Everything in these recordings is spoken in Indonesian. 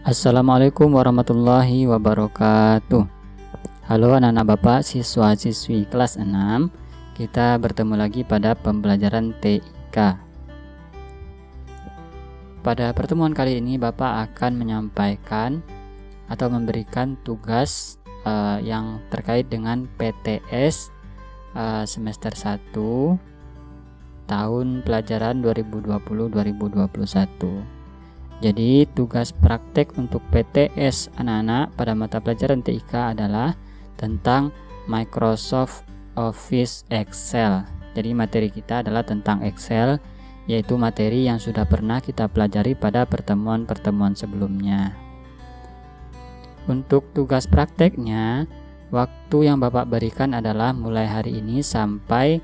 Assalamualaikum warahmatullahi wabarakatuh. Halo anak-anak Bapak, siswa-siswi kelas 6. Kita bertemu lagi pada pembelajaran TIK. Pada pertemuan kali ini Bapak akan menyampaikan atau memberikan tugas yang terkait dengan PTS semester 1 tahun pelajaran 2020-2021. Jadi tugas praktek untuk PTS anak-anak pada mata pelajaran TIK adalah tentang Microsoft Office Excel. Jadi materi kita adalah tentang Excel, yaitu materi yang sudah pernah kita pelajari pada pertemuan-pertemuan sebelumnya. Untuk tugas prakteknya, waktu yang Bapak berikan adalah mulai hari ini sampai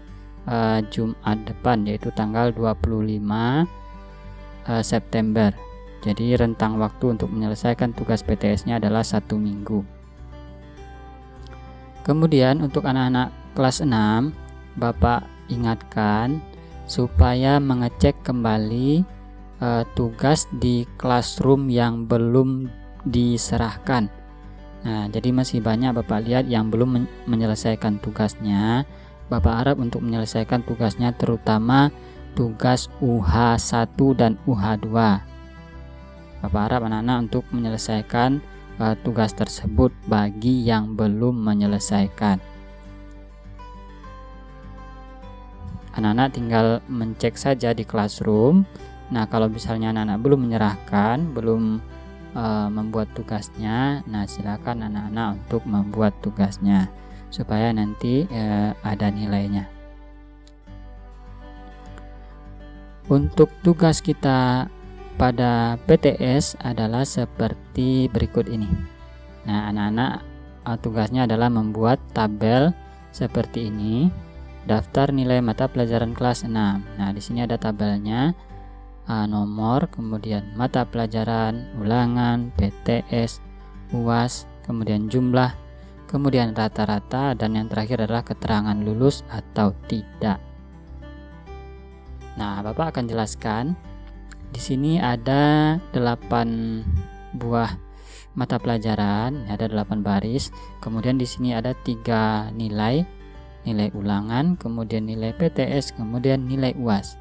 Jumat depan, yaitu tanggal 25 September. Jadi rentang waktu untuk menyelesaikan tugas PTS-nya adalah 1 minggu. Kemudian untuk anak-anak kelas 6, Bapak ingatkan supaya mengecek kembali tugas di classroom yang belum diserahkan. Nah, jadi masih banyak Bapak lihat yang belum menyelesaikan tugasnya. Bapak harap untuk menyelesaikan tugasnya, terutama tugas UH1 dan UH2. Bapak harap anak-anak untuk menyelesaikan tugas tersebut bagi yang belum menyelesaikan. Anak-anak tinggal mencek saja di classroom. Nah, kalau misalnya anak-anak belum menyerahkan, belum membuat tugasnya, nah silakan anak-anak untuk membuat tugasnya supaya nanti ada nilainya. Untuk tugas kita pada PTS adalah seperti berikut ini. Nah, anak-anak tugasnya adalah membuat tabel seperti ini, daftar nilai mata pelajaran kelas 6. Nah, di sini ada tabelnya, nomor, kemudian mata pelajaran, ulangan, PTS, UAS, kemudian jumlah, kemudian rata-rata, dan yang terakhir adalah keterangan lulus atau tidak. Nah, Bapak akan jelaskan. Di sini ada 8 buah mata pelajaran, ada 8 baris. Kemudian di sini ada 3 nilai ulangan, kemudian nilai PTS, kemudian nilai UAS.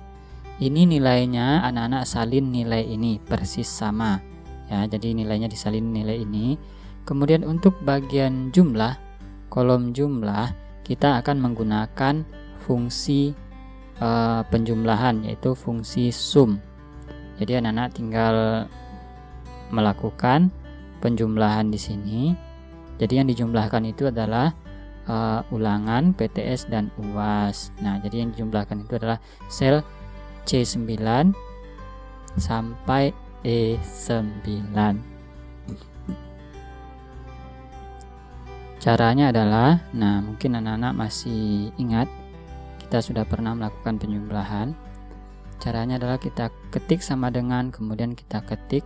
Ini nilainya anak-anak salin nilai ini persis sama. Ya, jadi nilainya disalin nilai ini. Kemudian untuk bagian jumlah, kolom jumlah, kita akan menggunakan fungsi penjumlahan, yaitu fungsi sum. Jadi anak-anak tinggal melakukan penjumlahan di sini. Jadi yang dijumlahkan itu adalah ulangan, PTS, dan UAS. Nah, jadi yang dijumlahkan itu adalah sel C9 sampai E9. Caranya adalah, nah mungkin anak-anak masih ingat kita sudah pernah melakukan penjumlahan. Caranya adalah kita ketik sama dengan, kemudian kita ketik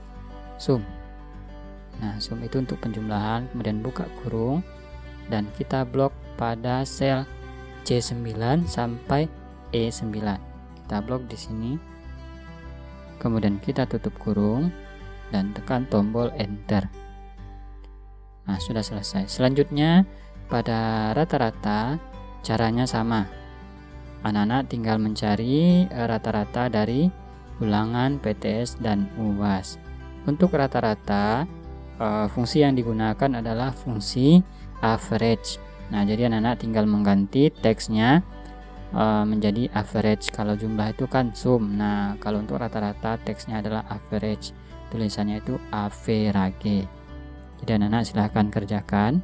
sum. Nah, sum itu untuk penjumlahan, kemudian buka kurung, dan kita blok pada sel C9 sampai E9. Kita blok di sini, kemudian kita tutup kurung, dan tekan tombol Enter. Nah, sudah selesai. Selanjutnya, pada rata-rata, caranya sama. Anak-anak tinggal mencari rata-rata dari ulangan, PTS, dan UAS. Untuk rata-rata, fungsi yang digunakan adalah fungsi average. Nah, jadi anak-anak tinggal mengganti teksnya menjadi average. Kalau jumlah itu kan sum. Nah, kalau untuk rata-rata teksnya adalah average. Tulisannya itu average. Jadi anak-anak silahkan kerjakan.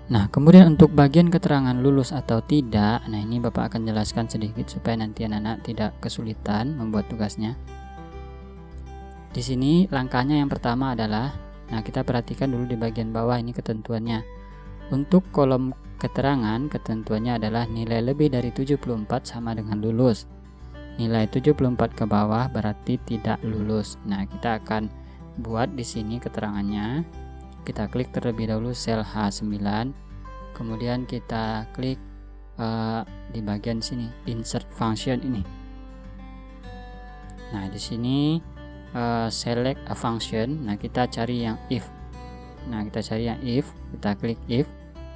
Nah, kemudian untuk bagian keterangan lulus atau tidak, nah ini Bapak akan jelaskan sedikit supaya nanti anak-anak tidak kesulitan membuat tugasnya. Di sini langkahnya yang pertama adalah, nah kita perhatikan dulu di bagian bawah ini ketentuannya. Untuk kolom keterangan, ketentuannya adalah nilai lebih dari 74 sama dengan lulus. Nilai 74 ke bawah berarti tidak lulus. Nah, kita akan buat di sini keterangannya. kita klik terlebih dahulu sel H9, kemudian kita klik di bagian sini insert function ini. Nah, di sini select a function. Nah, kita cari yang if. Nah, kita cari yang if, kita klik if,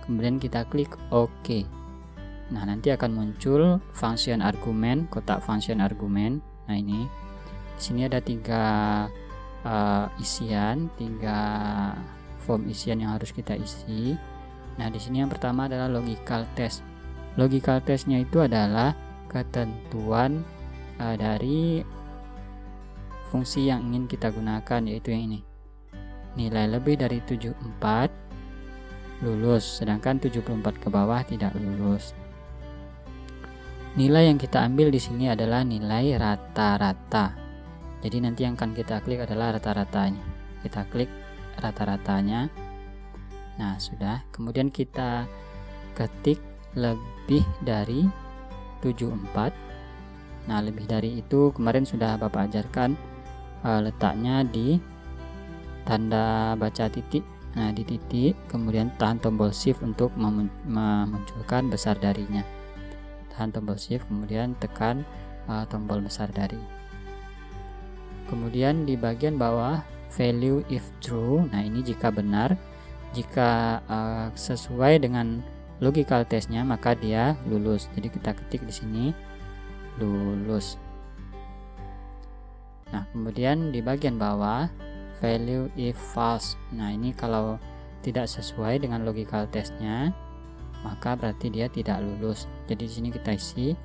kemudian kita klik OK. Nah, nanti akan muncul function argumen, kotak function argumen. Nah, ini di sini ada 3 isian, 3 form isian yang harus kita isi. Nah, di sini yang pertama adalah logical test. Logical testnya itu adalah ketentuan dari fungsi yang ingin kita gunakan, yaitu yang ini. Nilai lebih dari 74 lulus, sedangkan 74 ke bawah tidak lulus. Nilai yang kita ambil di sini adalah nilai rata-rata. Jadi nanti yang akan kita klik adalah rata-ratanya. Kita klik rata-ratanya. Nah, sudah. Kemudian kita ketik lebih dari 74. Nah, lebih dari itu kemarin sudah Bapak ajarkan letaknya di tanda baca titik. Nah, di titik, kemudian tahan tombol shift untuk memunculkan besar darinya. Tahan tombol shift, kemudian tekan tombol besar dari. Kemudian di bagian bawah value if true. Nah, ini jika benar, jika sesuai dengan logical testnya, maka dia lulus. Jadi kita ketik di sini lulus. Nah, kemudian di bagian bawah value if false. Nah, ini kalau tidak sesuai dengan logical testnya, maka berarti dia tidak lulus. Jadi di sini kita isi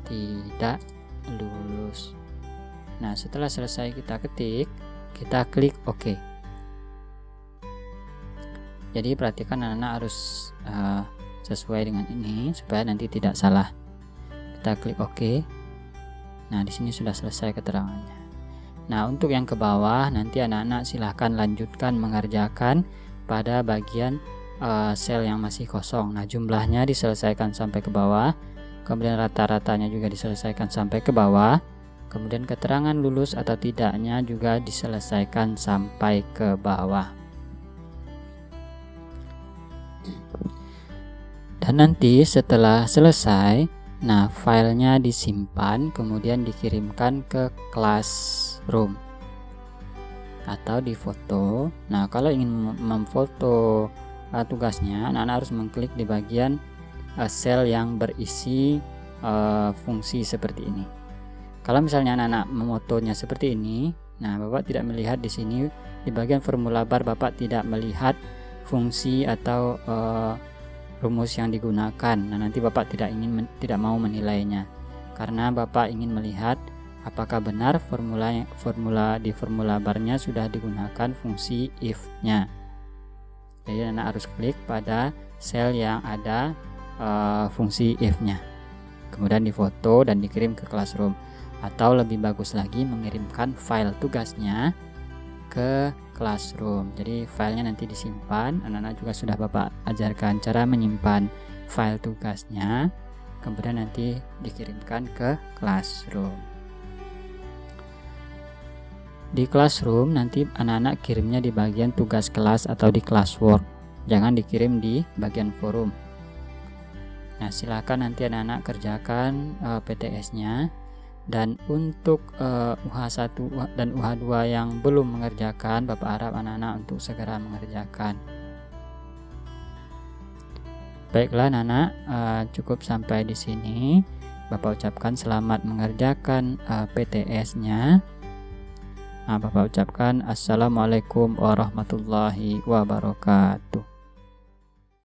tidak lulus. Nah, setelah selesai kita ketik, kita klik OK. Jadi perhatikan anak-anak harus sesuai dengan ini supaya nanti tidak salah. Kita klik OK. Nah, di sini sudah selesai keterangannya. Nah, untuk yang ke bawah nanti anak-anak silahkan lanjutkan mengerjakan pada bagian sel yang masih kosong. Nah, jumlahnya diselesaikan sampai ke bawah, kemudian rata-ratanya juga diselesaikan sampai ke bawah, kemudian keterangan lulus atau tidaknya juga diselesaikan sampai ke bawah. Dan nanti setelah selesai, nah, filenya disimpan kemudian dikirimkan ke classroom atau difoto. Nah, kalau ingin memfoto tugasnya, anak-anak harus mengklik di bagian sel yang berisi fungsi seperti ini. Kalau misalnya anak-anak memotonya seperti ini, nah, Bapak tidak melihat di sini di bagian formula bar, Bapak tidak melihat fungsi atau rumus yang digunakan. Nah, nanti Bapak tidak mau menilainya, karena Bapak ingin melihat apakah benar formula barnya sudah digunakan fungsi if-nya. Jadi anak harus klik pada sel yang ada fungsi if-nya, kemudian difoto dan dikirim ke classroom, atau lebih bagus lagi mengirimkan file tugasnya ke classroom. Jadi filenya nanti disimpan. Anak-anak juga sudah Bapak ajarkan cara menyimpan file tugasnya, kemudian nanti dikirimkan ke classroom. Di classroom nanti anak-anak kirimnya di bagian tugas kelas atau di classwork, jangan dikirim di bagian forum. Nah, silakan nanti anak-anak kerjakan PTS-nya. Dan untuk UH1 dan UH2 yang belum mengerjakan, Bapak harap anak-anak untuk segera mengerjakan. Baiklah anak-anak, cukup sampai di sini. Bapak ucapkan selamat mengerjakan PTS-nya. Bapak ucapkan assalamualaikum warahmatullahi wabarakatuh.